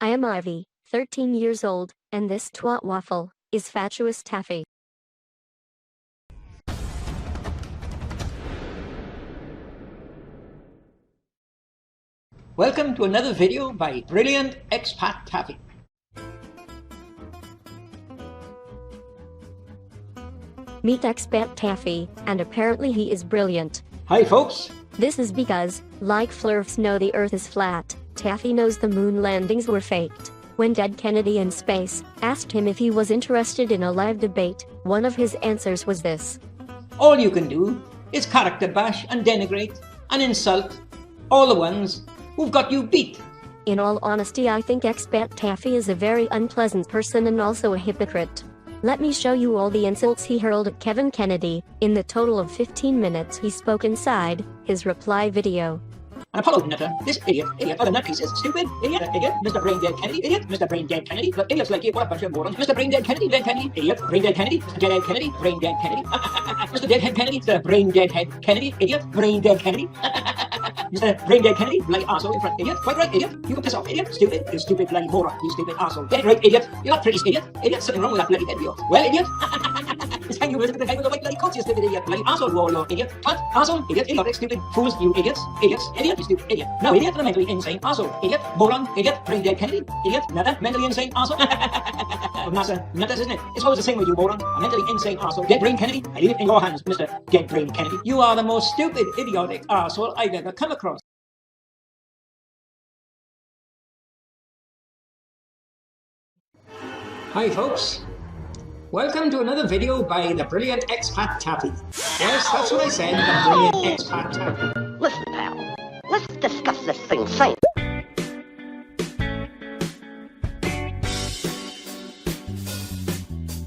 I am Ivy, 13 years old, and this twat waffle is Fatuous Taffy. Welcome to another video by Brilliant Expat Taffy. Meet Expat Taffy, and apparently he is brilliant. Hi folks. This is because, like Flurfs know the earth is flat, Taffy knows the moon landings were faked. When Dead Kennedy in Space asked him if he was interested in a live debate, one of his answers was this. All you can do is character bash and denigrate and insult all the ones who've got you beat. In all honesty, I think Expat Taffy is a very unpleasant person and also a hypocrite. Let me show you all the insults he hurled at Kevin Kennedy in the total of 15 minutes he spoke inside his reply video. An Apollo nutter, this idiot, other nutcases, stupid, idiot, Mr. Brain Dead Kennedy, idiot, Mr. Brain Dead Kennedy, but idiots like you, what a bunch of morons, Mr. Brain Dead Kennedy, idiot, Brain Dead Kennedy, Mr. Deadhead Kennedy, Brain Dead Kennedy, Mr. Deadhead Kennedy, Mr. Brain Deadhead Kennedy, idiot, Brain Dead Kennedy, Mr. Brain Dead Kennedy, bloody arsehole in front, idiot, quite right, idiot, you can piss off, idiot, stupid, you stupid bloody moron, you stupid arsehole, get it right, idiot, you're not pretty, idiot, something wrong with that bloody head of yours, well, idiot, just hang your words at the head with the right bloody coats, you stupid idiot, bloody arsehole warlord, idiot, what, arsehole, idiot, idiotic, stupid, fools, you idiots, idiot, you stupid idiot, no, idiot, a mentally insane arsehole, idiot, moron, idiot, Brain Dead Kennedy, idiot, nutter, mentally insane arsehole, of NASA, nutters, isn't it? It's always the same with you, moron, a mentally insane arsehole, Dead Brain Kennedy, I leave it in your hands, Mr. Dead Brain Kennedy, you are the most stupid, idiotic arsehole I've ever come across. Hi folks, welcome to another video by the Brilliant Expat Taffy. Yes, that's what I said, the Brilliant Expat Taffy. Listen, pal, let's discuss this thing sane.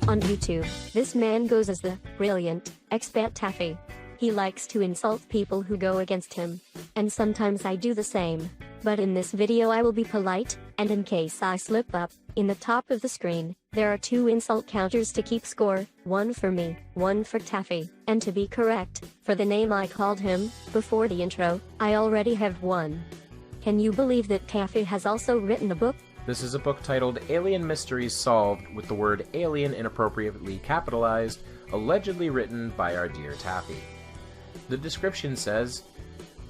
On YouTube, this man goes as the Brilliant Expat Taffy. He likes to insult people who go against him, and sometimes I do the same. But in this video I will be polite, and in case I slip up, in the top of the screen, there are 2 insult counters to keep score, one for me, one for Taffy. And to be correct, for the name I called him before the intro, I already have 1. Can you believe that Taffy has also written a book? This is a book titled Alien Mysteries Solved, with the word alien inappropriately capitalized, allegedly written by our dear Taffy. The description says,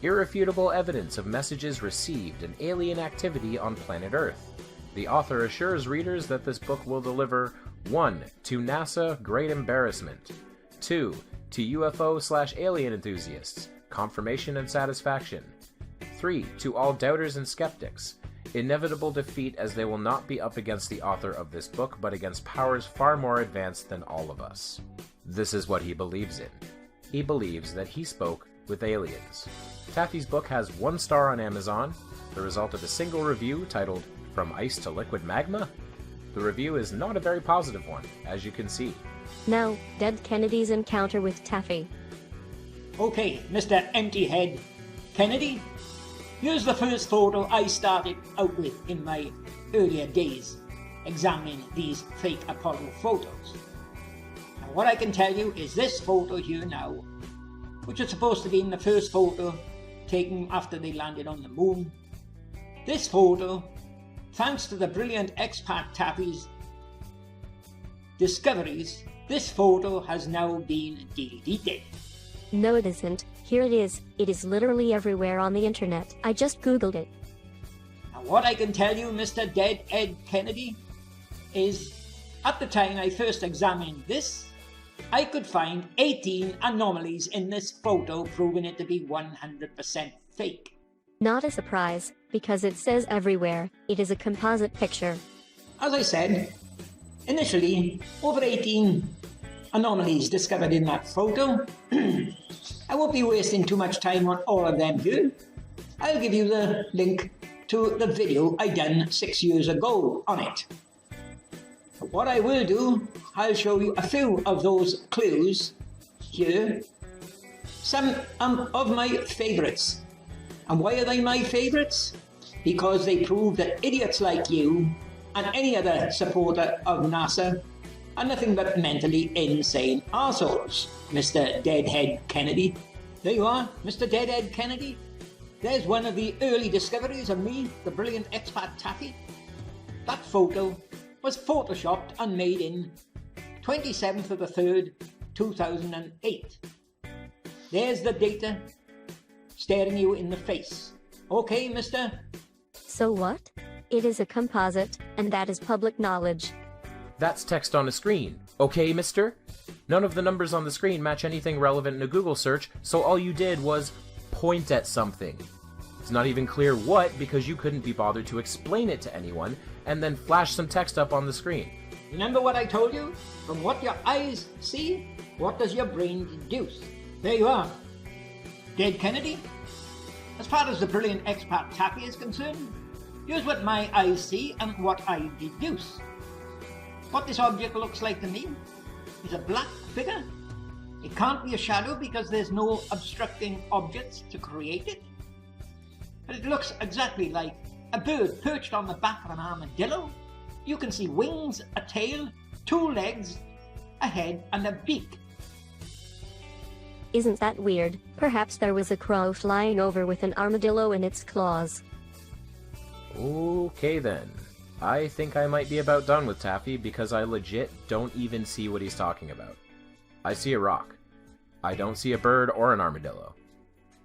irrefutable evidence of messages received and alien activity on planet Earth. The author assures readers that this book will deliver 1. To NASA, great embarrassment. 2. To UFO/alien enthusiasts, confirmation and satisfaction. 3. To all doubters and skeptics, inevitable defeat as they will not be up against the author of this book but against powers far more advanced than all of us. This is what he believes in. He believes that he spoke with aliens. Taffy's book has 1 star on Amazon, the result of a single review titled From Ice to Liquid Magma? The review is not a very positive one, as you can see. Now, Dead Kennedy's encounter with Taffy. Okay, Mr. Empty Head Kennedy, here's the first photo I started out with in my earlier days, examining these fake Apollo photos. Now what I can tell you is this photo here now, which is supposed to be in the first photo taken after they landed on the moon. This photo, thanks to the Brilliant Expat Taffy's discoveries, this photo has now been deleted. No, it isn't. Here it is. It is literally everywhere on the internet. I just googled it. Now what I can tell you, Mr. Dead Ed Kennedy, is at the time I first examined this, I could find 18 anomalies in this photo proving it to be 100% fake. Not a surprise, because it says everywhere. It is a composite picture. As I said, initially, over 18 anomalies discovered in that photo. I won't be wasting too much time on all of them here. I'll give you the link to the video I done 6 years ago on it. What I will do, I'll show you a few of those clues here. Some of my favourites. And why are they my favourites? Because they prove that idiots like you and any other supporter of NASA are nothing but mentally insane arseholes, Mr. Deadhead Kennedy. There you are, Mr. Deadhead Kennedy. There's one of the early discoveries of me, the Brilliant Expat Taffy. that photo was photoshopped and made in 27th of the 3rd, 2008. There's the data staring you in the face. Okay, mister? So what? It is a composite, and that is public knowledge. That's text on a screen. Okay, mister? None of the numbers on the screen match anything relevant in a Google search, so all you did was point at something. It's not even clear what, because you couldn't be bothered to explain it to anyone, and then flash some text up on the screen. Remember what I told you? From what your eyes see, what does your brain deduce? There you are. Dead Kennedy? As far as the brilliant expat Taffy is concerned, here's what my eyes see and what I deduce. What this object looks like to me is a black figure. It can't be a shadow because there's no obstructing objects to create it. But it looks exactly like a bird perched on the back of an armadillo. You can see wings, a tail, 2 legs, a head and a beak. Isn't that weird? Perhaps there was a crow flying over with an armadillo in its claws. Okay then. I think I might be about done with Taffy because I legit don't even see what he's talking about. I see a rock. I don't see a bird or an armadillo.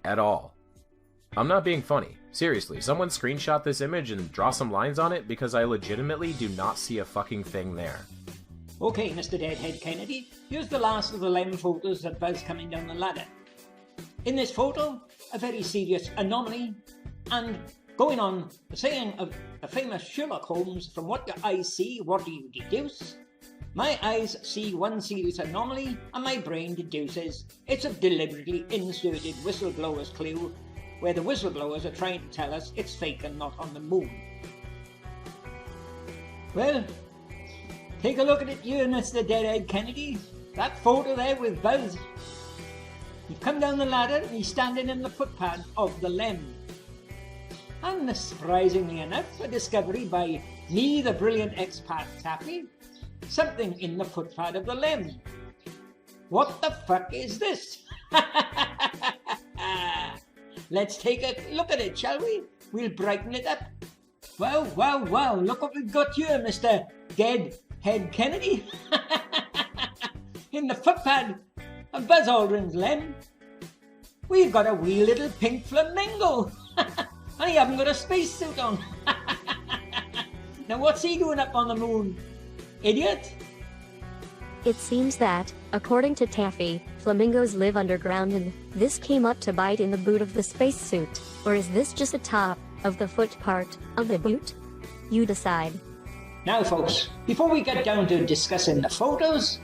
At all. I'm not being funny. Seriously, someone screenshot this image and draw some lines on it because I legitimately do not see a fucking thing there. Okay, Mr. Deadhead Kennedy, here's the last of the 11 photos that Buzz coming down the ladder. In this photo, a very serious anomaly, and going on the saying of the famous Sherlock Holmes, from what your eyes see, what do you deduce? My eyes see one serious anomaly, and my brain deduces it's a deliberately inserted whistleblower's clue, where the whistleblowers are trying to tell us it's fake and not on the moon. Well, take a look at it here, Mr. Deadhead Kennedy. That photo there with Buzz. He's come down the ladder and he's standing in the footpad of the lem. And surprisingly enough, a discovery by me, the brilliant expat Taffy, something in the footpad of the lem. What the fuck is this? Let's take a look at it, shall we? We'll brighten it up. Wow, wow, wow, look what we've got here, Mr. Deadhead Kennedy. In the footpad of Buzz Aldrin's lem, we've got a wee little pink flamingo. And he haven't got a spacesuit on. Now what's he doing up on the moon? Idiot? It seems that, according to Taffy, flamingos live underground and this came up to bite in the boot of the spacesuit. Or is this just the top of the foot part of the boot? You decide. Now folks, before we get down to discussing the photos,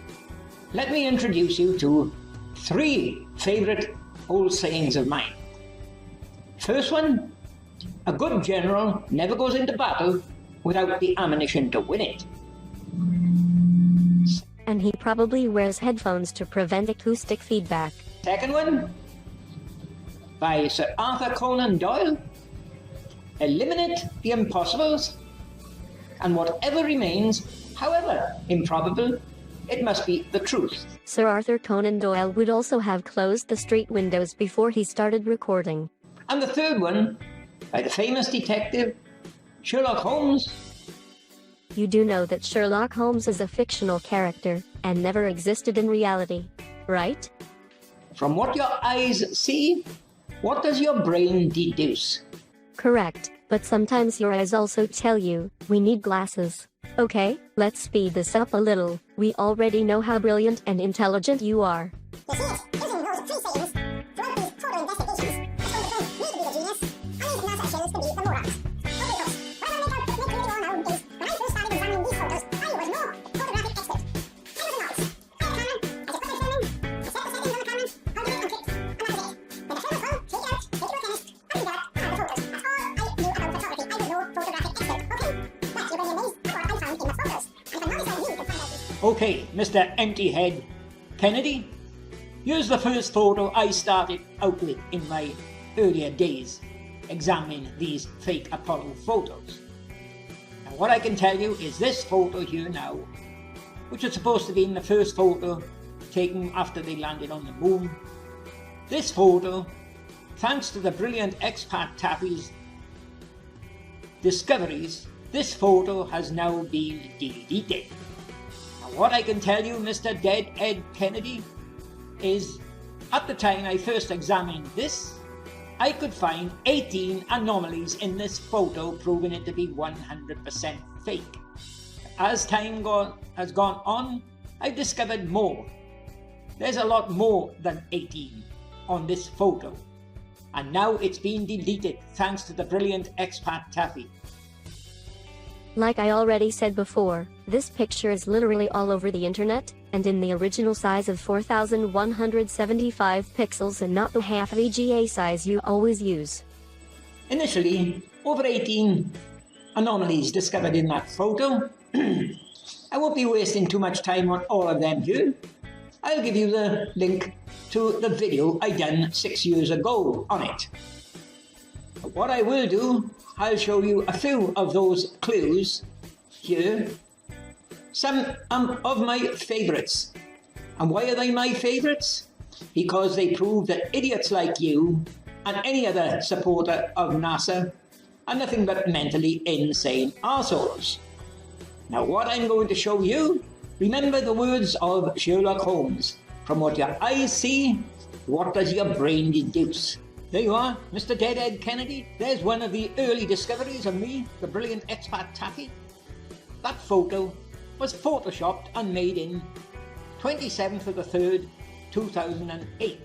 let me introduce you to 3 favourite old sayings of mine. First one, a good general never goes into battle without the ammunition to win it. And he probably wears headphones to prevent acoustic feedback. Second one, by Sir Arthur Conan Doyle, eliminate the impossibles, and whatever remains, however improbable, it must be the truth. Sir Arthur Conan Doyle would also have closed the street windows before he started recording. And the third one, by the famous detective Sherlock Holmes. You do know that Sherlock Holmes is a fictional character and never existed in reality, right? From what your eyes see, what does your brain deduce? Correct, but sometimes your eyes also tell you, we need glasses. Okay, let's speed this up a little. We already know how brilliant and intelligent you are. Okay, Mr. Empty Head Kennedy, here's the first photo I started out with in my earlier days, examining these fake Apollo photos. Now what I can tell you is this photo here now, which is supposed to be in the first photo taken after they landed on the moon. This photo, thanks to the brilliant expat Taffy's discoveries, this photo has now been deleted. Now, what I can tell you, Mr. Dead Ed Kennedy, is at the time I first examined this, I could find 18 anomalies in this photo, proving it to be 100% fake. As time has gone on, I've discovered more. There's a lot more than 18 on this photo. And now it's been deleted thanks to the brilliant expat Taffy. Like I already said before, this picture is literally all over the internet, and in the original size of 4175 pixels and not the half VGA size you always use. Initially, over 18 anomalies discovered in that photo. I won't be wasting too much time on all of them here. I'll give you the link to the video I done 6 years ago on it. But what I will do, I'll show you a few of those clues here. Some of my favourites. And why are they my favourites? Because they prove that idiots like you and any other supporter of NASA are nothing but mentally insane arseholes. Now what I'm going to show you, remember the words of Sherlock Holmes. From what your eyes see, what does your brain deduce? There you are, Mr. Dead Ed Kennedy. There's one of the early discoveries of me, the brilliant expat Taffy. That photo was photoshopped and made in 27th of the 3rd, 2008.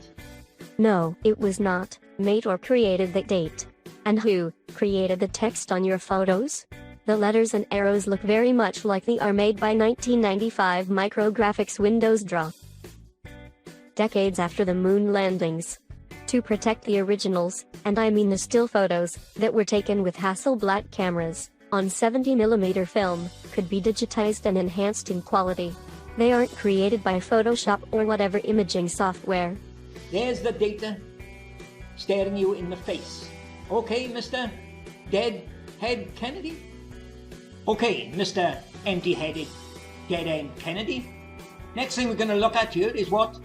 No, it was not made or created that date. And who created the text on your photos? The letters and arrows look very much like they are made by 1995 micrographics Windows Draw. Decades after the moon landings. To protect the originals, and I mean the still photos, that were taken with Hasselblad cameras, on 70mm film, could be digitized and enhanced in quality. They aren't created by Photoshop or whatever imaging software. There's the data staring you in the face. Okay, Mr. Dead Head Kennedy? Okay, Mr. Empty-Headed Dead End Kennedy. Next thing we're going to look at here is what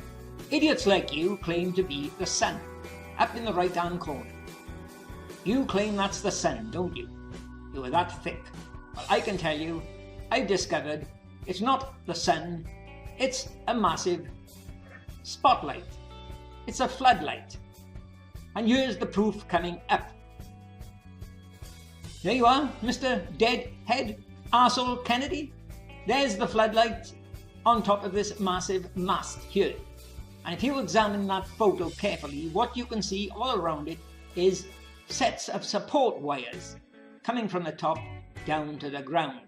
idiots like you claim to be the sun, up in the right-hand corner. You claim that's the sun, don't you? You are that thick. Well, I can tell you, I've discovered it's not the sun, it's a massive spotlight. It's a floodlight. And here's the proof coming up. There you are, Mr. Dead Head Arsehole Kennedy. There's the floodlight on top of this massive mast here. And if you examine that photo carefully, what you can see all around it is sets of support wires coming from the top down to the ground.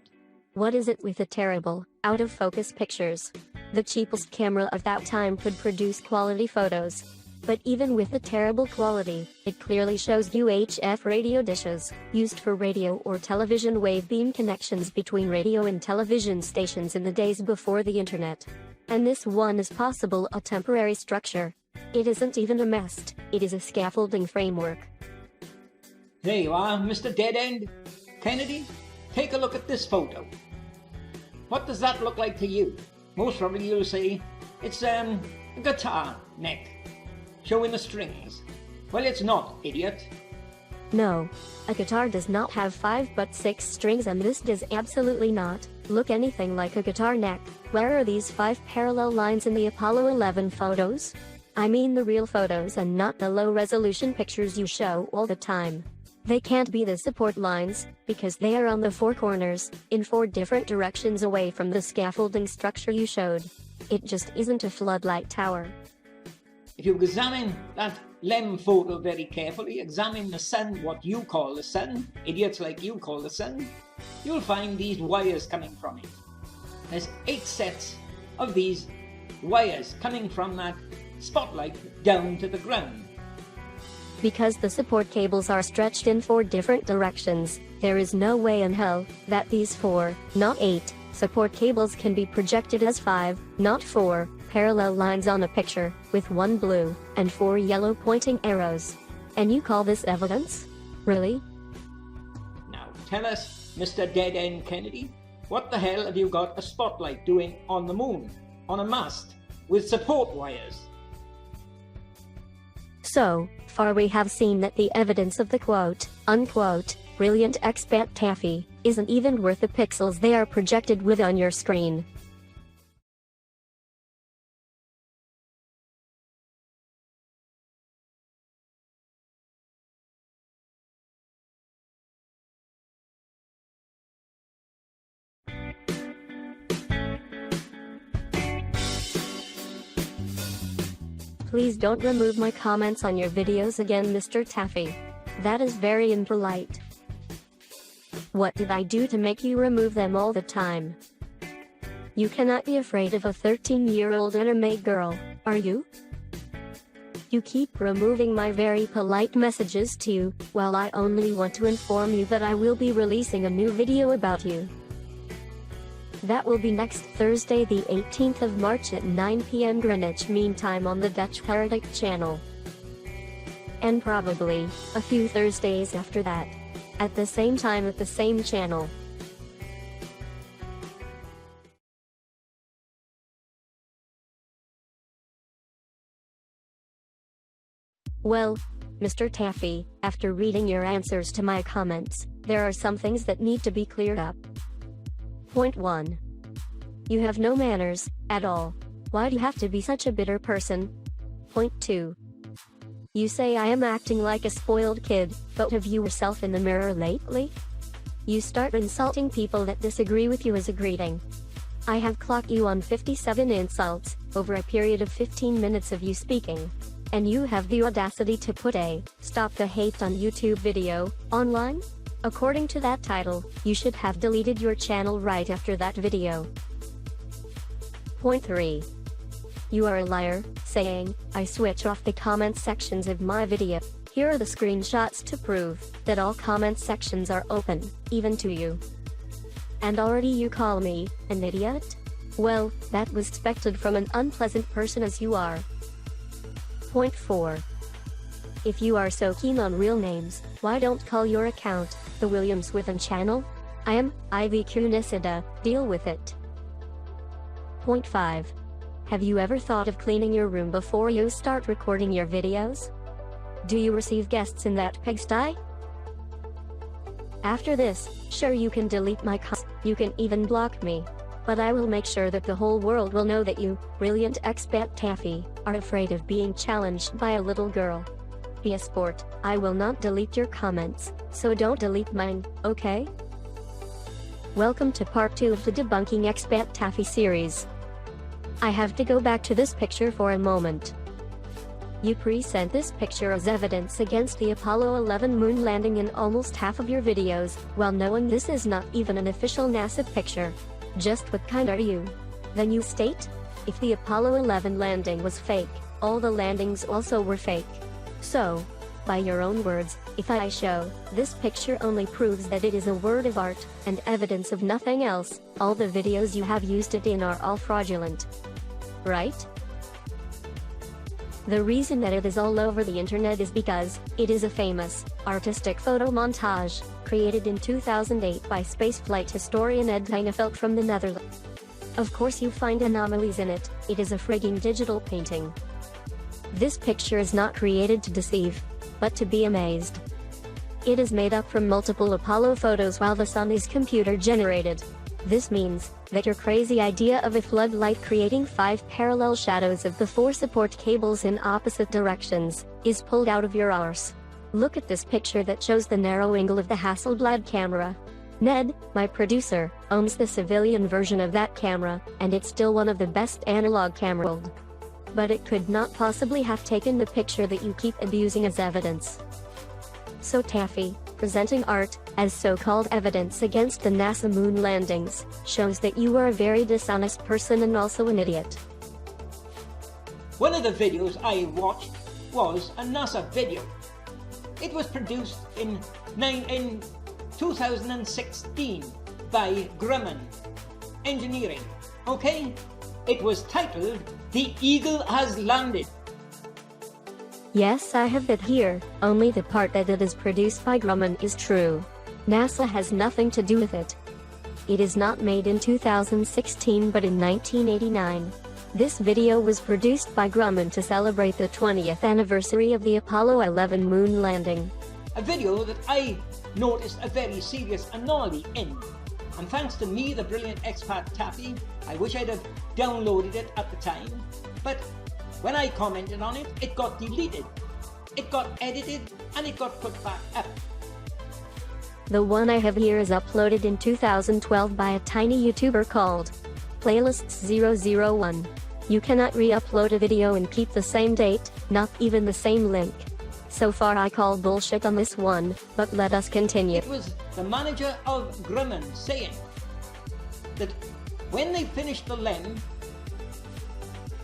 What is it with the terrible, out-of-focus pictures? The cheapest camera of that time could produce quality photos. But even with the terrible quality, it clearly shows UHF radio dishes, used for radio or television wave beam connections between radio and television stations in the days before the internet. And this one is possible a temporary structure. It isn't even a mast, it is a scaffolding framework. There you are, Mr. Dead End Kennedy. Take a look at this photo. What does that look like to you? Most probably you'll say, it's a guitar neck, showing the strings. Well, it's not, idiot. No, a guitar does not have 5 but 6 strings, and this does absolutely not look anything like a guitar neck. Where are these 5 parallel lines in the Apollo 11 photos? I mean the real photos and not the low-resolution pictures you show all the time. They can't be the support lines, because they are on the 4 corners, in 4 different directions away from the scaffolding structure you showed. It just isn't a floodlight tower. If you examine that LEM photo very carefully, examine the sun, what you call the sun, idiots like you call the sun, you'll find these wires coming from it. There's 8 sets of these wires coming from that spotlight down to the ground. Because the support cables are stretched in 4 different directions, there is no way in hell that these 4, not 8, support cables can be projected as 5, not 4, parallel lines on a picture, with 1 blue and 4 yellow pointing arrows. And you call this evidence? Really? Now tell us, Mr. Dead End Kennedy, what the hell have you got a spotlight doing on the moon, on a mast, with support wires? So far we have seen that the evidence of the quote-unquote brilliant expat taffy, isn't even worth the pixels they are projected with on your screen. Please don't remove my comments on your videos again, Mr. Taffy. That is very impolite. What did I do to make you remove them all the time? You cannot be afraid of a 13-year-old anime girl, are you? You keep removing my very polite messages to you, while I only want to inform you that I will be releasing a new video about you. That will be next Thursday, the 18th of March at 9 p.m. Greenwich Mean Time on the Dutch Heretic channel. And probably a few Thursdays after that, at the same time at the same channel. Well, Mr. Taffy, after reading your answers to my comments, there are some things that need to be cleared up. Point 1. You have no manners, at all. Why do you have to be such a bitter person? Point 2. You say I am acting like a spoiled kid, but have you yourself in the mirror lately? You start insulting people that disagree with you as a greeting. I have clocked you on 57 insults, over a period of 15 minutes of you speaking. And you have the audacity to put a "Stop the Hate on YouTube" video online? According to that title, you should have deleted your channel right after that video. Point 3. You are a liar, saying, I switch off the comment sections of my video. Here are the screenshots to prove that all comment sections are open, even to you. And already you call me an idiot? Well, that was expected from an unpleasant person as you are. Point 4. If you are so keen on real names, why don't call your account the Williams Within channel? I am Ivy Kunisida, deal with it. Point 5. Have you ever thought of cleaning your room before you start recording your videos? Do you receive guests in that pigsty? After this, sure, you can delete my comments, you can even block me. But I will make sure that the whole world will know that you, brilliant expat taffy, are afraid of being challenged by a little girl. Be a sport, I will not delete your comments, so don't delete mine, okay? Welcome to part 2 of the Debunking Expat Taffy series. I have to go back to this picture for a moment. You present this picture as evidence against the Apollo 11 moon landing in almost half of your videos, while knowing this is not even an official NASA picture. Just what kind are you? Then you state, if the Apollo 11 landing was fake, all the landings also were fake. So, by your own words, if I show, this picture only proves that it is a work of art, and evidence of nothing else, all the videos you have used it in are all fraudulent. Right? The reason that it is all over the internet is because it is a famous, artistic photo montage, created in 2008 by spaceflight historian Ed Tynefelt from the Netherlands. Of course you find anomalies in it, it is a frigging digital painting. This picture is not created to deceive, but to be amazed. It is made up from multiple Apollo photos while the sun is computer generated. This means that your crazy idea of a floodlight creating 5 parallel shadows of the 4 support cables in opposite directions is pulled out of your arse. Look at this picture that shows the narrow angle of the Hasselblad camera. Ned, my producer, owns the civilian version of that camera, and it's still one of the best analog cameras. But it could not possibly have taken the picture that you keep abusing as evidence. So Taffy, presenting art as so-called evidence against the NASA moon landings, shows that you are a very dishonest person and also an idiot. One of the videos I watched was a NASA video. It was produced in 2016 by Grumman Engineering, okay? It was titled, The Eagle Has Landed. Yes, I have it here, only the part that it is produced by Grumman is true. NASA has nothing to do with it. It is not made in 2016 but in 1989. This video was produced by Grumman to celebrate the 20th anniversary of the Apollo 11 moon landing. A video that I noticed a very serious and gnarly end. And thanks to me, the brilliant expat Taffy, I wish I'd have downloaded it at the time, but when I commented on it, it got deleted. It got edited and it got put back up. The one I have here is uploaded in 2012 by a tiny YouTuber called Playlists001. You cannot re-upload a video and keep the same date, not even the same link. So far I call bullshit on this one, but let us continue. It was the manager of Grumman saying that when they finished the lem,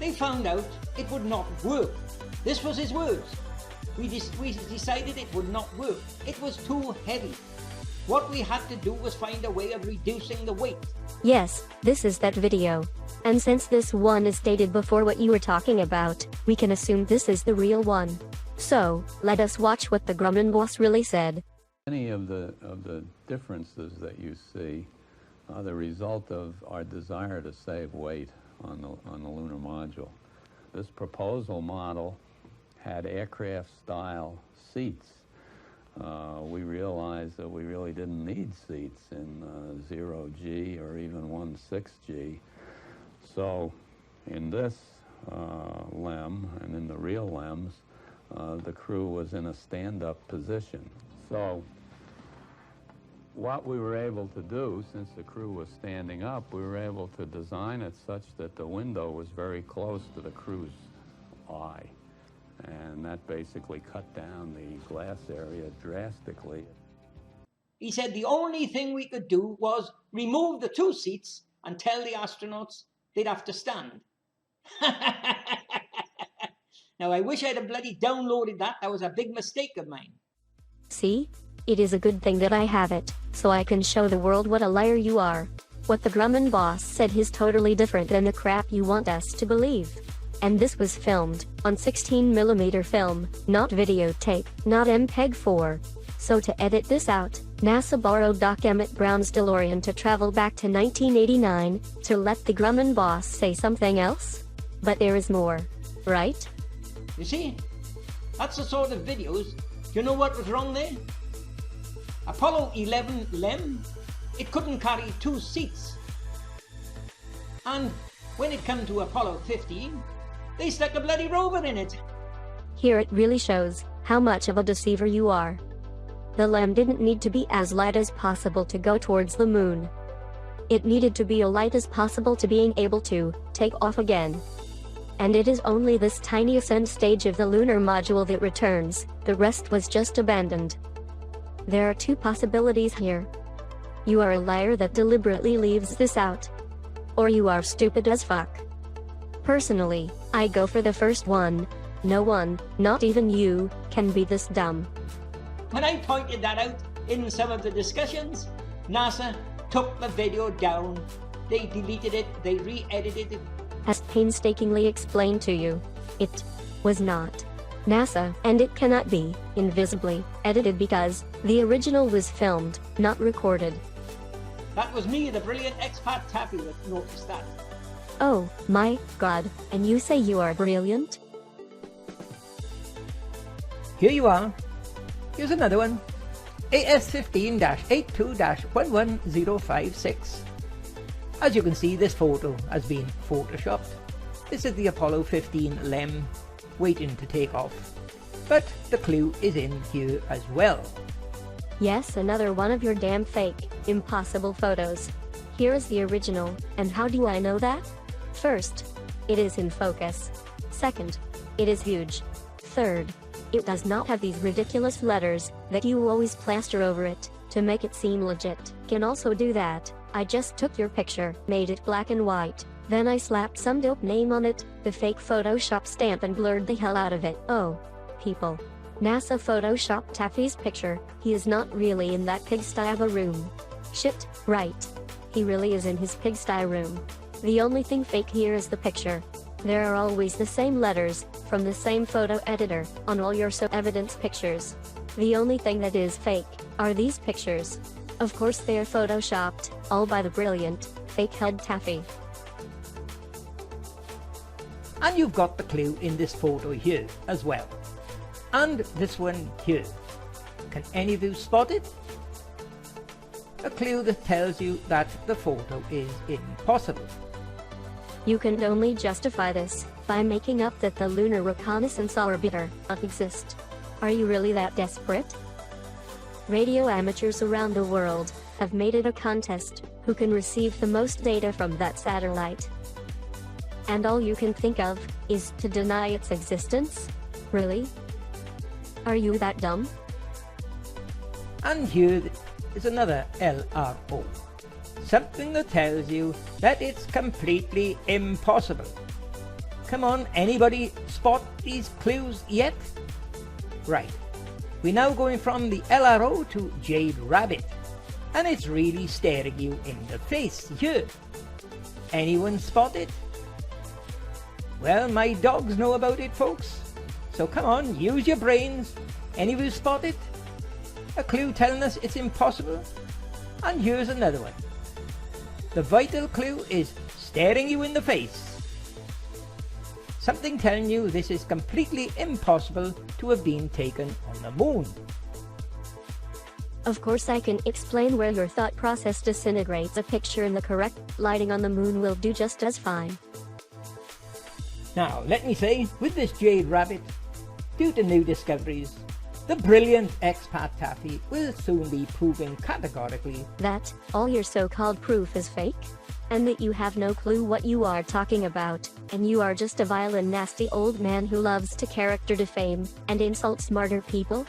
they found out it would not work. This was his words. We decided it would not work. It was too heavy. What we had to do was find a way of reducing the weight. Yes, this is that video. And since this one is dated before what you were talking about, we can assume this is the real one. So, let us watch what the Grumman boss really said. Many of the differences that you see are the result of our desire to save weight on the lunar module. This proposal model had aircraft-style seats. We realized that we really didn't need seats in 0G or even 16G. So in this LEM and in the real LEMs, the crew was in a stand-up position. So what we were able to do, since the crew was standing up, we were able to design it such that the window was very close to the crew's eye. And that basically cut down the glass area drastically. He said the only thing we could do was remove the two seats and tell the astronauts they'd have to stand. Now, I wish I'd have bloody downloaded that. That was a big mistake of mine. See? It is a good thing that I have it, so I can show the world what a liar you are. What the Grumman boss said is totally different than the crap you want us to believe. And this was filmed on 16mm film, not videotape, not MPEG-4. So to edit this out, NASA borrowed Doc Emmett Brown's DeLorean to travel back to 1989 to let the Grumman boss say something else? But there is more, right? You see, that's the sort of videos. Do you know what was wrong there? Apollo 11 LEM, it couldn't carry two seats. And when it came to Apollo 15, they stuck a bloody rover in it. Here it really shows how much of a deceiver you are. The LEM didn't need to be as light as possible to go towards the moon. It needed to be as light as possible to being able to take off again. And it is only this tiny ascent stage of the lunar module that returns, the rest was just abandoned. There are two possibilities here. You are a liar that deliberately leaves this out. Or you are stupid as fuck. Personally, I go for the first one. No one, not even you, can be this dumb. When I pointed that out in some of the discussions, NASA took the video down. They deleted it, they re-edited it. As painstakingly explained to you, it was not NASA, and it cannot be invisibly edited because the original was filmed, not recorded. That was me, the brilliant expat Taffy, that noticed that. Oh my god, and you say you are brilliant? Here you are. Here's another one. AS15-82-11056. As you can see, this photo has been photoshopped. This is the Apollo 15 LEM waiting to take off. But the clue is in here as well. Yes, another one of your damn fake, impossible photos. Here is the original, and how do I know that? First, it is in focus. Second, it is huge. Third, it does not have these ridiculous letters that you always plaster over it to make it seem legit. Can also do that. I just took your picture, made it black and white, then I slapped some dope name on it, the fake Photoshop stamp, and blurred the hell out of it. Oh, people. NASA photoshopped Taffy's picture. He is not really in that pigsty of a room. Shit, right. He really is in his pigsty room. The only thing fake here is the picture. There are always the same letters, from the same photo editor, on all your evidence pictures. The only thing that is fake are these pictures. Of course they're photoshopped, all by the brilliant, fake head Taffy. And you've got the clue in this photo here as well. And this one here. Can any of you spot it? a clue that tells you that the photo is impossible. You can only justify this by making up that the Lunar Reconnaissance Orbiter doesn't exist. Are you really that desperate? Radio amateurs around the world have made it a contest who can receive the most data from that satellite. And all you can think of is to deny its existence? Really? Are you that dumb? And here is another LRO. Something that tells you that it's completely impossible. Come on, anybody spot these clues yet? Right, we're now going from the LRO to Jade Rabbit, and it's really staring you in the face here. Anyone spot it? Well, my dogs know about it, folks. So come on, use your brains. Any of you spot it? A clue telling us it's impossible? And here's another one. The vital clue is staring you in the face. Something telling you this is completely impossible to have been taken on the moon. Of course I can explain where your thought process disintegrates. A picture in the correct lighting on the moon will do just as fine. Now, let me say, with this Jade Rabbit, due to new discoveries, the brilliant expat Taffy will soon be proving categorically that all your so-called proof is fake, and that you have no clue what you are talking about, and you are just a vile and nasty old man who loves to character defame and insult smarter people.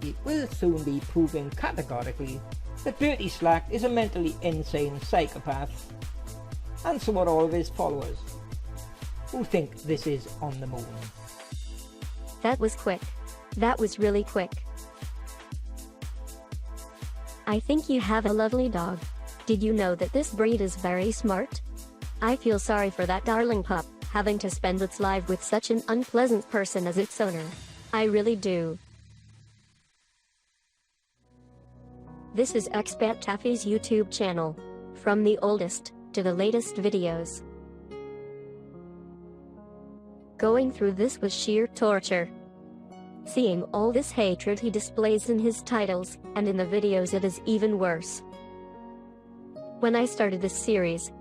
It will soon be proving categorically that Dirty Slack is a mentally insane psychopath, and so are all of his followers, who think this is on the moon. That was quick. That was really quick. I think you have a lovely dog. Did you know that this breed is very smart? I feel sorry for that darling pup, having to spend its life with such an unpleasant person as its owner. I really do. This is Expat Taffy's YouTube channel. From the oldest to the latest videos. Going through this was sheer torture. Seeing all this hatred he displays in his titles, and in the videos it is even worse. When I started this series,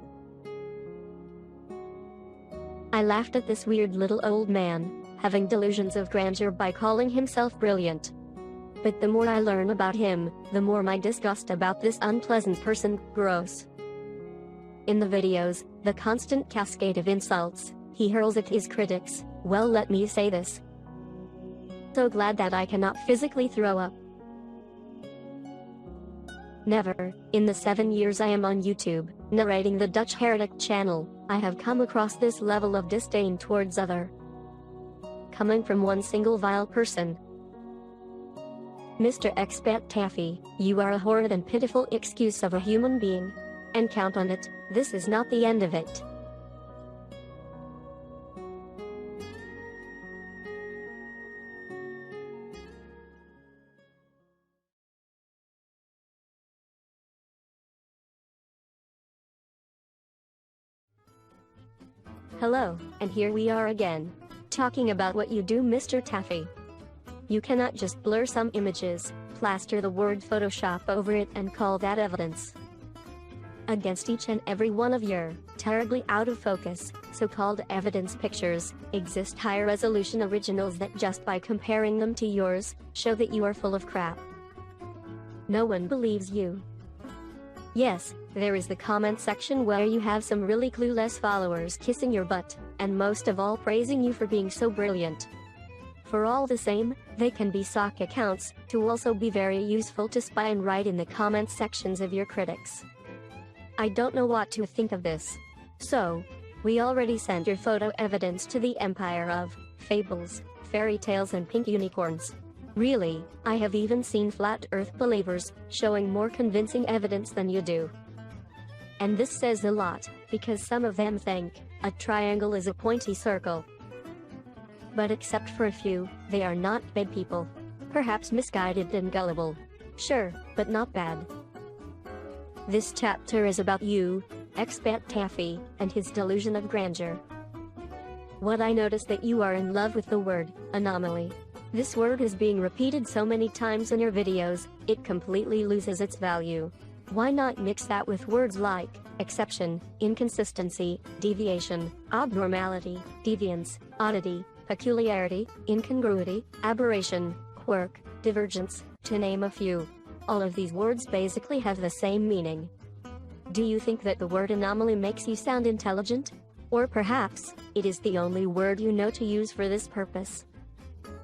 I laughed at this weird little old man, having delusions of grandeur by calling himself brilliant. But the more I learn about him, the more my disgust about this unpleasant person grows. In the videos, the constant cascade of insults he hurls at his critics, well, let me say this. So glad that I cannot physically throw up. Never, in the 7 years I am on YouTube, narrating the Dutch Heretic channel, I have come across this level of disdain towards other. Coming from one single vile person. Mr. Expat Taffy, you are a horrid and pitiful excuse of a human being. And count on it, this is not the end of it. Hello, and here we are again, talking about what you do, Mr. Taffy. You cannot just blur some images, plaster the word Photoshop over it and call that evidence. Against each and every one of your terribly out of focus, so-called evidence pictures, exist high resolution originals that just by comparing them to yours, show that you are full of crap. No one believes you. Yes, there is the comment section where you have some really clueless followers kissing your butt, and most of all praising you for being so brilliant. For all the same, they can be sock accounts, to also be very useful to spy and write in the comment sections of your critics. I don't know what to think of this. So, we already sent your photo evidence to the empire of fables, fairy tales and pink unicorns. Really, I have even seen flat earth believers showing more convincing evidence than you do. And this says a lot, because some of them think a triangle is a pointy circle. But except for a few, they are not bad people. Perhaps misguided and gullible. Sure, but not bad. This chapter is about you, Expat Taffy, and his delusion of grandeur. What I noticed that you are in love with the word anomaly. This word is being repeated so many times in your videos, it completely loses its value. Why not mix that with words like exception, inconsistency, deviation, abnormality, deviance, oddity, peculiarity, incongruity, aberration, quirk, divergence, to name a few. All of these words basically have the same meaning. Do you think that the word anomaly makes you sound intelligent? Or perhaps, it is the only word you know to use for this purpose?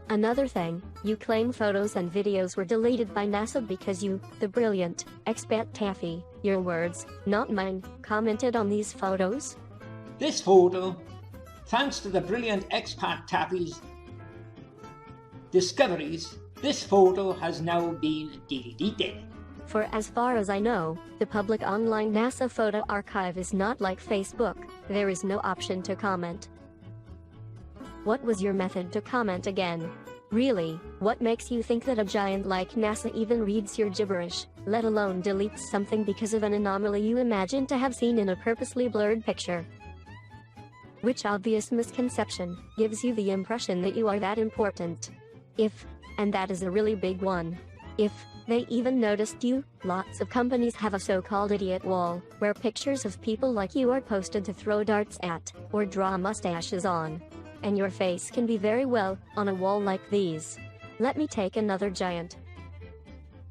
Another thing, you claim photos and videos were deleted by NASA because you, the brilliant expat Taffy, your words, not mine, commented on these photos? This photo, thanks to the brilliant expat Taffy's discoveries, this photo has now been deleted. For as far as I know, the public online NASA photo archive is not like Facebook. There is no option to comment. What was your method to comment again? Really, what makes you think that a giant like NASA even reads your gibberish, let alone deletes something because of an anomaly you imagine to have seen in a purposely blurred picture? Which obvious misconception gives you the impression that you are that important? If, and that is a really big one, if they even noticed you, lots of companies have a so-called idiot wall, where pictures of people like you are posted to throw darts at, or draw mustaches on. And your face can be very well on a wall like these. Let me take another giant.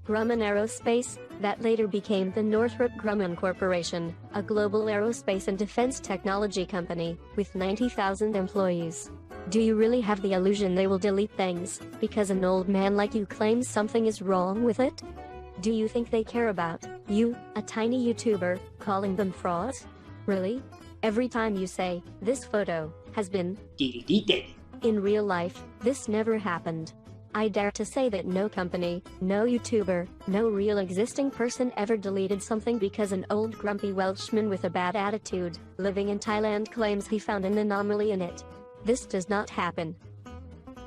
Grumman Aerospace, that later became the Northrop Grumman Corporation, a global aerospace and defense technology company, with 90,000 employees. Do you really have the illusion they will delete things, because an old man like you claims something is wrong with it? Do you think they care about you, a tiny YouTuber, calling them frauds? Really? Every time you say, this photo has been Deleted. in real life, this never happened. I dare to say that no company, no YouTuber, no real existing person ever deleted something because an old grumpy Welshman with a bad attitude, living in Thailand claims he found an anomaly in it. This does not happen.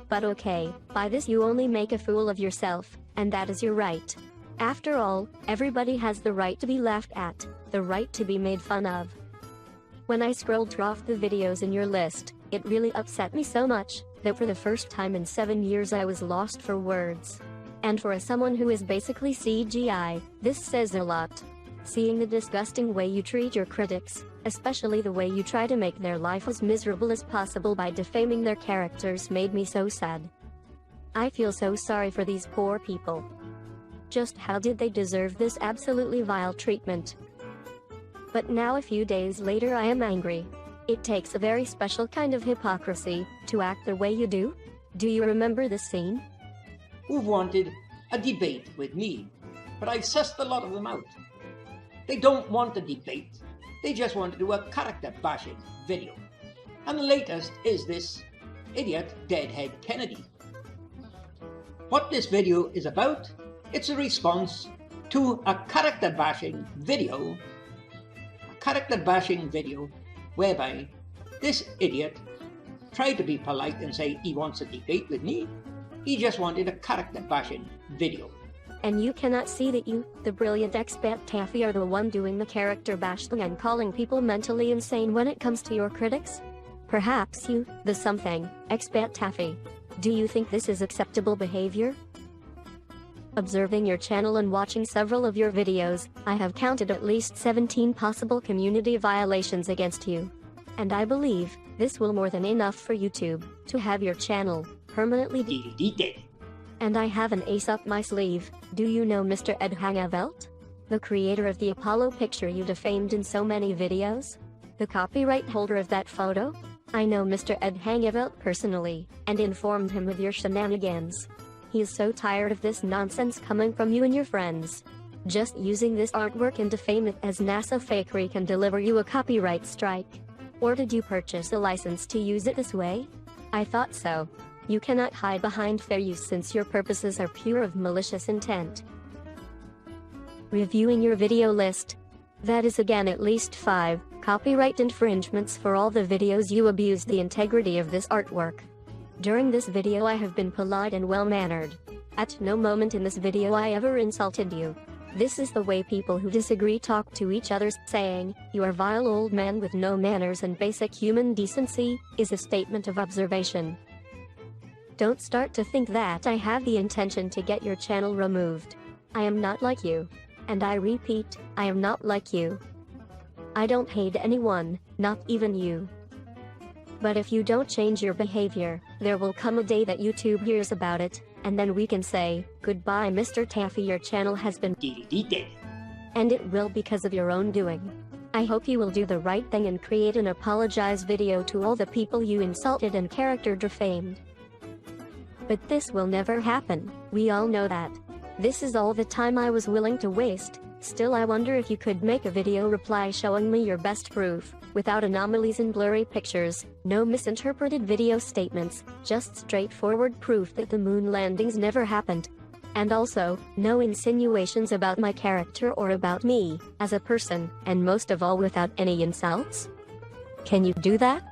But okay, by this you only make a fool of yourself, and that is your right. After all, everybody has the right to be laughed at, the right to be made fun of. When I scrolled through the videos in your list, it really upset me so much that for the first time in 7 years I was lost for words. And for someone who is basically CGI, this says a lot. Seeing the disgusting way you treat your critics, especially the way you try to make their life as miserable as possible by defaming their characters, made me so sad. I feel so sorry for these poor people. Just how did they deserve this absolutely vile treatment? But now a few days later I am angry. It takes a very special kind of hypocrisy to act the way you do. Do you remember this scene? Who've wanted a debate with me, but I've sussed a lot of them out. They don't want a debate, they just want to do a character bashing video. And the latest is this idiot Deadhead Kennedy. What this video is about, it's a response to a character bashing video whereby this idiot tried to be polite and say he wants a debate with me. He just wanted a character bashing video. And you cannot see that you, the brilliant expat Taffy, are the one doing the character bashing and calling people mentally insane when it comes to your critics? Perhaps you, the something, expat Taffy. Do you think this is acceptable behavior? Observing your channel and watching several of your videos, I have counted at least 17 possible community violations against you. And I believe this will more than enough for YouTube to have your channel permanently Deleted. And I have an ace up my sleeve. Do you know Mr. Ed Hangevelt? The creator of the Apollo picture you defamed in so many videos? The copyright holder of that photo? I know Mr. Ed Hangevelt personally, and informed him of your shenanigans. He is so tired of this nonsense coming from you and your friends. Just using this artwork and defame it as NASA fakery can deliver you a copyright strike. Or did you purchase a license to use it this way? I thought so. You cannot hide behind fair use since your purposes are pure of malicious intent. Reviewing your video list. That is again at least 5 copyright infringements for all the videos you abused the integrity of this artwork. During this video I have been polite and well-mannered. At no moment in this video I ever insulted you. This is the way people who disagree talk to each other, saying, "You are vile old man with no manners and basic human decency," is a statement of observation. Don't start to think that I have the intention to get your channel removed. I am not like you. And I repeat, I am not like you. I don't hate anyone, not even you. But if you don't change your behavior, there will come a day that YouTube hears about it, and then we can say, goodbye Mr. Taffy, your channel has been deleted. And it will because of your own doing. I hope you will do the right thing and create an apologize video to all the people you insulted and character defamed. But this will never happen, we all know that. This is all the time I was willing to waste. Still, I wonder if you could make a video reply showing me your best proof, without anomalies and blurry pictures, no misinterpreted video statements, just straightforward proof that the moon landings never happened. And also, no insinuations about my character or about me, as a person, and most of all without any insults? Can you do that?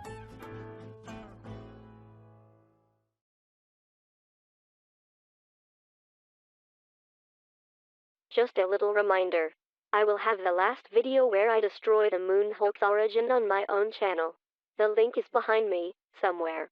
Just a little reminder. I will have the last video where I destroy the moon hoax origin on my own channel. The link is behind me, somewhere.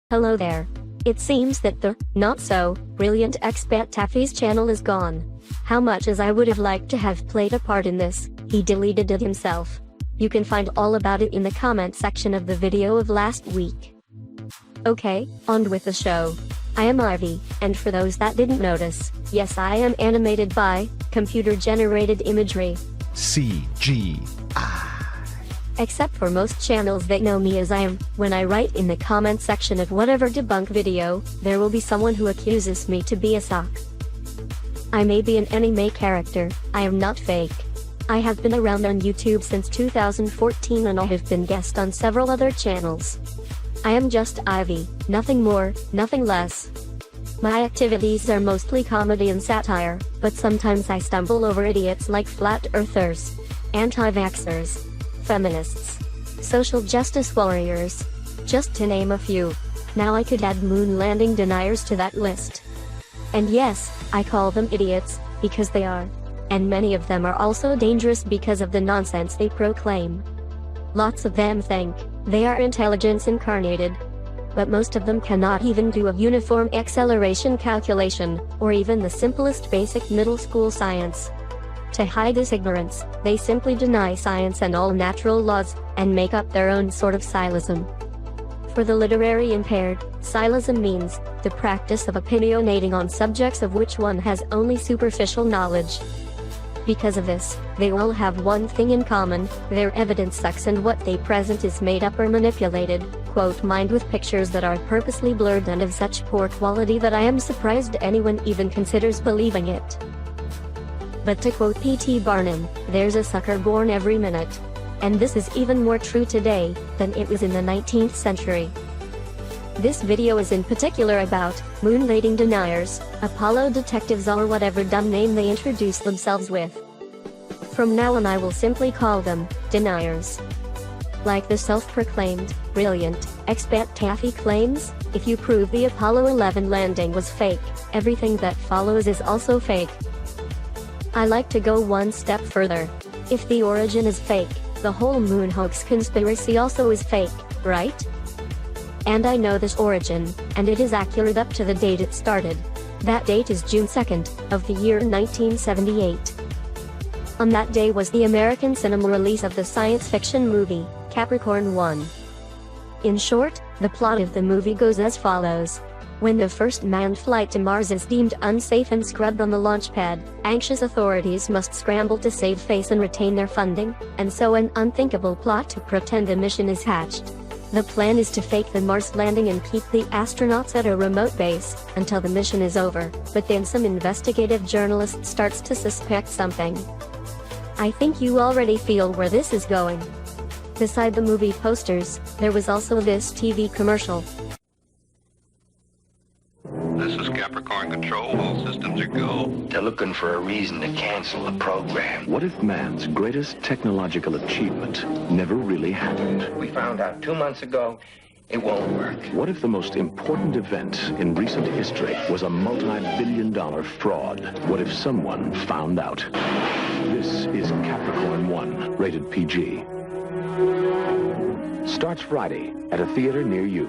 Hello there. It seems that the not-so-brilliant Expat Taffy's channel is gone. How much as I would have liked to have played a part in this, he deleted it himself. You can find all about it in the comment section of the video of last week. Okay, on with the show. I am Ivy, and for those that didn't notice, yes, I am animated by computer-generated imagery. CGI. Except for most channels that know me as I am, when I write in the comment section of whatever debunk video, there will be someone who accuses me to be a sock. I may be an anime character, I am not fake. I have been around on YouTube since 2014 and I have been guest on several other channels. I am just Ivy, nothing more, nothing less. My activities are mostly comedy and satire, but sometimes I stumble over idiots like flat earthers, anti-vaxxers, feminists, social justice warriors, just to name a few. Now I could add moon landing deniers to that list. And yes, I call them idiots, because they are. And many of them are also dangerous because of the nonsense they proclaim. Lots of them think they are intelligence incarnated. But most of them cannot even do a uniform acceleration calculation, or even the simplest basic middle school science. To hide this ignorance, they simply deny science and all natural laws, and make up their own sort of syllogism. For the literary impaired, syllogism means the practice of opinionating on subjects of which one has only superficial knowledge. Because of this, they all have one thing in common, their evidence sucks and what they present is made up or manipulated, quote mined with pictures that are purposely blurred and of such poor quality that I am surprised anyone even considers believing it. But to quote P.T. Barnum, there's a sucker born every minute. And this is even more true today than it was in the 19th century. This video is in particular about moon landing deniers, Apollo detectives or whatever dumb name they introduce themselves with. From now on I will simply call them deniers. Like the self-proclaimed, brilliant, Expat Taffy claims, if you prove the Apollo 11 landing was fake, everything that follows is also fake. I like to go one step further. If the origin is fake, the whole moon hoax conspiracy also is fake, right? And I know this origin, and it is accurate up to the date it started. That date is June 2nd, of the year 1978. On that day was the American cinema release of the science fiction movie, Capricorn 1. In short, the plot of the movie goes as follows. When the first manned flight to Mars is deemed unsafe and scrubbed on the launch pad, anxious authorities must scramble to save face and retain their funding, and so an unthinkable plot to pretend the mission is hatched. The plan is to fake the Mars landing and keep the astronauts at a remote base until the mission is over, but then some investigative journalist starts to suspect something. I think you already feel where this is going. Beside the movie posters, there was also this TV commercial. This is Capricorn Control. All systems are go. They're looking for a reason to cancel the program. What if man's greatest technological achievement never really happened? We found out 2 months ago it won't work. What if the most important event in recent history was a multi-billion-dollar fraud? What if someone found out? This is Capricorn 1, rated PG. starts Friday at a theater near you.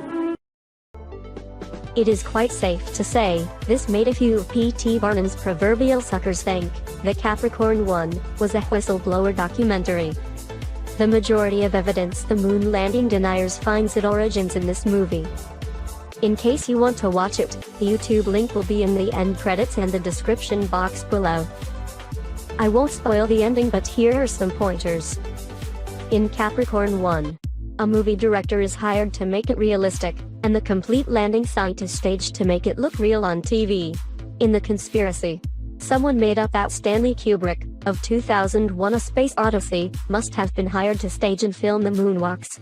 It is quite safe to say, this made a few of P.T. Barnum's proverbial suckers think that Capricorn 1 was a whistleblower documentary. The majority of evidence the moon landing deniers finds its origins in this movie. In case you want to watch it, the YouTube link will be in the end credits and the description box below. I won't spoil the ending, but here are some pointers. In Capricorn 1, a movie director is hired to make it realistic, and the complete landing site is staged to make it look real on TV. In The Conspiracy, someone made up that Stanley Kubrick, of 2001: A Space Odyssey, must have been hired to stage and film the moonwalks.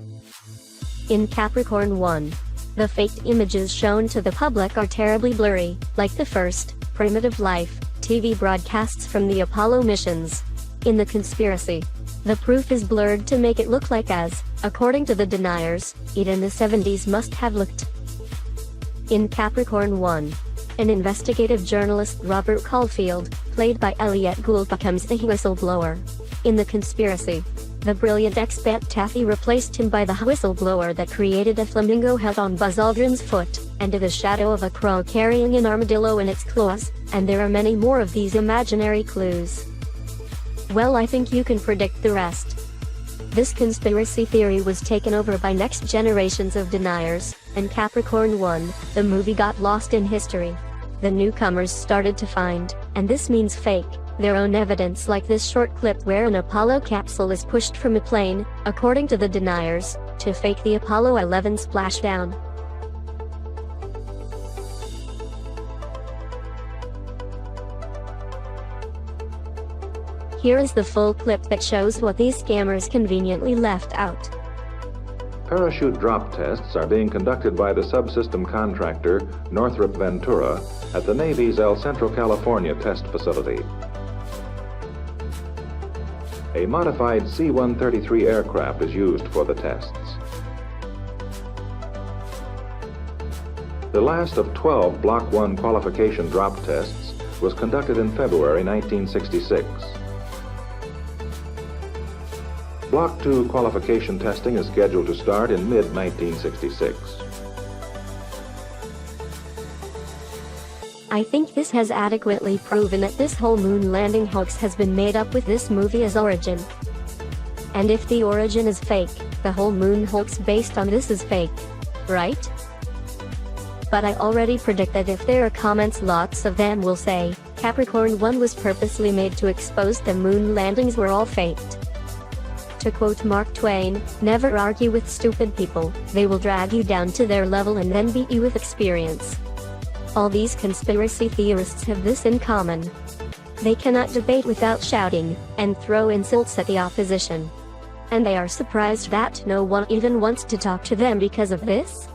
In Capricorn 1, the faked images shown to the public are terribly blurry, like the first, Primitive Life, TV broadcasts from the Apollo missions. In The Conspiracy, the proof is blurred to make it look like as, according to the deniers, it in the 70s must have looked. In Capricorn 1, an investigative journalist, Robert Caulfield, played by Elliot Gould, becomes the whistleblower. In The Conspiracy, the brilliant expat Taffy replaced him by the whistleblower that created a flamingo head on Buzz Aldrin's foot, and the shadow of a crow carrying an armadillo in its claws, and there are many more of these imaginary clues. Well, I think you can predict the rest. This conspiracy theory was taken over by next generations of deniers, and Capricorn 1, the movie, got lost in history. The newcomers started to find, and this means fake, their own evidence, like this short clip where an Apollo capsule is pushed from a plane, according to the deniers, to fake the Apollo 11 splashdown. Here is the full clip that shows what these scammers conveniently left out. Parachute drop tests are being conducted by the subsystem contractor Northrop Ventura at the Navy's El Centro, California test facility. A modified C-133 aircraft is used for the tests. The last of 12 Block 1 qualification drop tests was conducted in February 1966. Block 2 qualification testing is scheduled to start in mid-1966. I think this has adequately proven that this whole moon landing hoax has been made up with this movie as origin. And if the origin is fake, the whole moon hoax based on this is fake, right? But I already predict that if there are comments, lots of them will say, Capricorn 1 was purposely made to expose the moon landings were all faked. To quote Mark Twain, never argue with stupid people, they will drag you down to their level and then beat you with experience. All these conspiracy theorists have this in common. They cannot debate without shouting, and throw insults at the opposition. And they are surprised that no one even wants to talk to them because of this?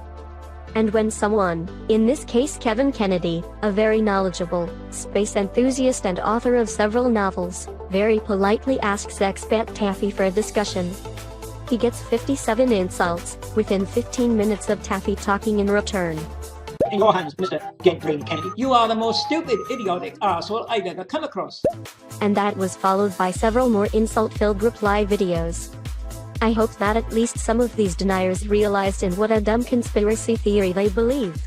And when someone, in this case Kevin Kennedy, a very knowledgeable space enthusiast and author of several novels, very politely asks Expat Taffy for a discussion, he gets 57 insults, within 15 minutes of Taffy talking in return. In your hands, Mr. Get Brain Kennedy. You are the most stupid, idiotic arsehole I've ever come across. And that was followed by several more insult-filled reply videos. I hope that at least some of these deniers realized in what a dumb conspiracy theory they believe.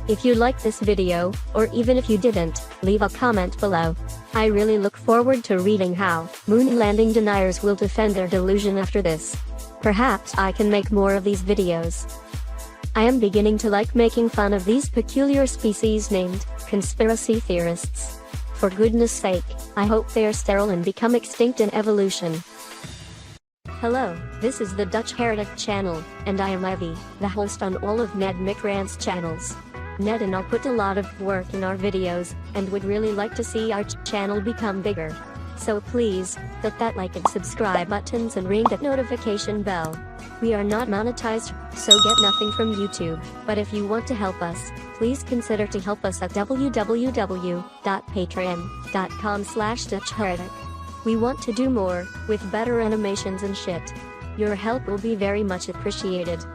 If you liked this video, or even if you didn't, leave a comment below. I really look forward to reading how moon landing deniers will defend their delusion after this. Perhaps I can make more of these videos. I am beginning to like making fun of these peculiar species named conspiracy theorists. For goodness sake, I hope they are sterile and become extinct in evolution. Hello, this is the Dutch Heretic channel, and I am Ivy, the host on all of Ned McRant's channels. Ned and I put a lot of work in our videos, and would really like to see our channel become bigger. So please, hit that like and subscribe buttons and ring that notification bell. We are not monetized, so get nothing from YouTube, but if you want to help us, please consider to help us at www.patreon.com/DutchHeretic. We want to do more, with better animations and shit. Your help will be very much appreciated.